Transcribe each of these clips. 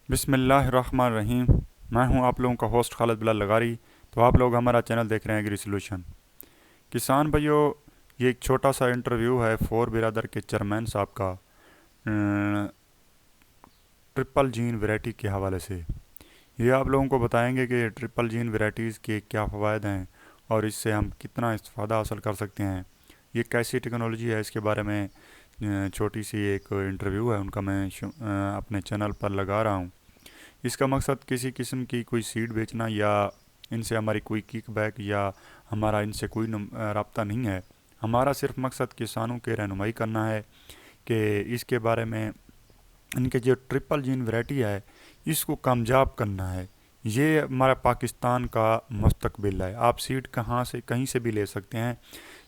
بسم اللہ الرحمن الرحیم۔ میں ہوں آپ لوگوں کا ہوسٹ خالد بلال لغاری۔ تو آپ لوگ ہمارا چینل دیکھ رہے ہیں ایگری سولوشن۔ کسان بھائیو، یہ ایک چھوٹا سا انٹرویو ہے فور برادر کے چیئرمین صاحب کا ٹرپل جین ویرائٹی کے حوالے سے۔ یہ آپ لوگوں کو بتائیں گے کہ ٹرپل جین ویرائٹیز کے کیا فوائد ہیں اور اس سے ہم کتنا استفادہ حاصل کر سکتے ہیں، یہ کیسی ٹیکنالوجی ہے، اس کے بارے میں چھوٹی سی ایک انٹرویو ہے ان کا، میں اپنے چینل پر لگا رہا ہوں۔ اس کا مقصد کسی قسم کی کوئی سیڈ بیچنا یا ان سے ہماری کوئی کک بیک یا ہمارا ان سے کوئی رابطہ نہیں ہے۔ ہمارا صرف مقصد کسانوں کے رہنمائی کرنا ہے کہ اس کے بارے میں ان کے جو ٹرپل جین ویرائٹی ہے اس کو کامیاب کرنا ہے۔ یہ ہمارا پاکستان کا مستقبل ہے۔ آپ سیڈ کہیں سے بھی لے سکتے ہیں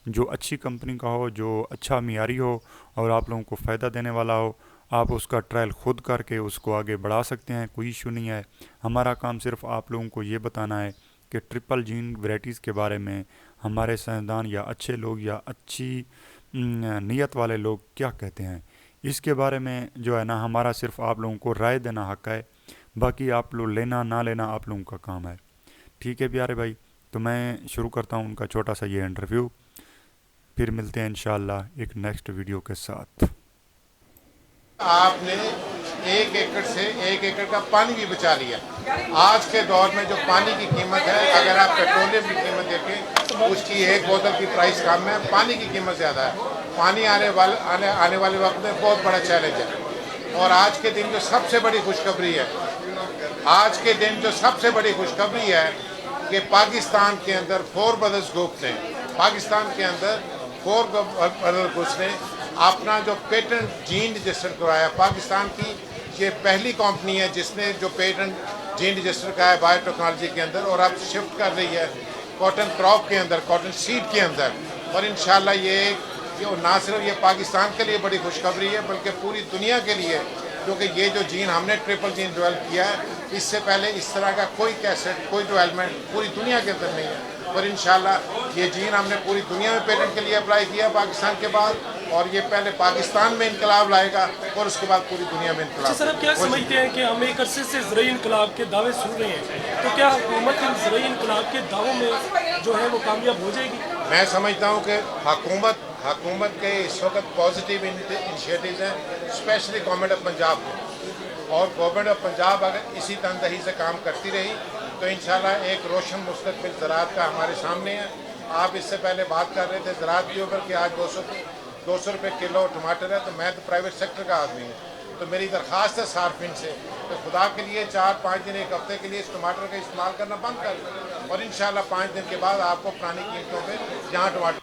جو اچھی کمپنی کا ہو، جو اچھا معیاری ہو اور آپ لوگوں کو فائدہ دینے والا ہو۔ آپ اس کا ٹرائل خود کر کے اس کو آگے بڑھا سکتے ہیں، کوئی ایشو نہیں ہے۔ ہمارا کام صرف آپ لوگوں کو یہ بتانا ہے کہ ٹرپل جین ویرائٹیز کے بارے میں ہمارے سائنسدان یا اچھے لوگ یا اچھی نیت والے لوگ کیا کہتے ہیں۔ اس کے بارے میں جو ہے نا، ہمارا صرف آپ لوگوں کو رائے دینا حق ہے، باقی آپ لوگ لینا نہ لینا آپ لوگوں کا کام ہے۔ ٹھیک ہے پیارے بھائی، تو میں شروع کرتا ہوں ان کا چھوٹا سا یہ انٹرویو، پھر ملتے ہیں انشاءاللہ ایک نیکسٹ ویڈیو کے ساتھ۔ آپ نے 1 ایکڑ سے 1 ایکڑ کا پانی بھی بچا لیا۔ آج کے دور میں جو پانی کی قیمت ہے، اگر آپ پیٹرولیم کی قیمت دیکھیں، اس کی ایک بوتل کی پرائس کم ہے، پانی کی قیمت زیادہ ہے۔ پانی آنے والے وقت میں بہت بڑا چیلنج ہے۔ اور آج کے دن جو سب سے بڑی خوشخبری ہے کہ پاکستان کے اندر فور برادرز گروپ نے اپنا جو پیٹنٹ جین رجسٹر کرایا، پاکستان کی یہ پہلی کمپنی ہے جس نے جو پیٹنٹ جین رجسٹر کرایا بایو ٹیکنالوجی کے اندر، اور اب شفٹ کر رہی ہے کاٹن کراپ کے اندر، کاٹن سیڈ کے اندر۔ اور انشاءاللہ یہ نہ صرف یہ پاکستان کے لیے بڑی خوشخبری ہے بلکہ پوری دنیا کے لیے، کیونکہ یہ جو جین ہم نے ٹرپل جین ڈیولپ کیا ہے، اس سے پہلے اس طرح کا کوئی کیسٹ، کوئی ڈیولپمنٹ پوری دنیا کے اندر نہیں ہے۔ اور انشاءاللہ یہ جین ہم نے پوری دنیا میں پیٹنٹ کے لیے اپلائی کیا پاکستان کے بعد، اور یہ پہلے پاکستان میں انقلاب لائے گا اور اس کے بعد پوری دنیا میں انقلاب۔ سر، آپ کیا سمجھتے ہیں کہ ہم ایک عرصے سے زرعی انقلاب کے دعوے سن رہے ہیں، تو کیا حکومت ان زرعی انقلاب کے دعووں میں جو ہے وہ کامیاب ہو جائے گی؟ میں سمجھتا ہوں کہ حکومت کے اس وقت پازیٹیو انیشیٹیوز ہیں، اسپیشلی گورنمنٹ آف پنجاب کو، اور گورنمنٹ آف پنجاب اگر اسی تندہی سے کام کرتی رہی تو انشاءاللہ ایک روشن مستقبل زراعت کا ہمارے سامنے ہے۔ آپ اس سے پہلے بات کر رہے تھے زراعت کے اوپر کہ آج 200 روپے کلو ٹماٹر ہے، تو میں تو پرائیویٹ سیکٹر کا آدمی ہوں، تو میری درخواست ہے صارفین سے کہ خدا کے لیے 4-5 دن، 1 ہفتے کے لیے اس ٹماٹر کا استعمال کرنا بند کر دیں، اور انشاءاللہ 5 دن کے بعد آپ کو پرانی قیمتوں پہ جہاں ٹماٹر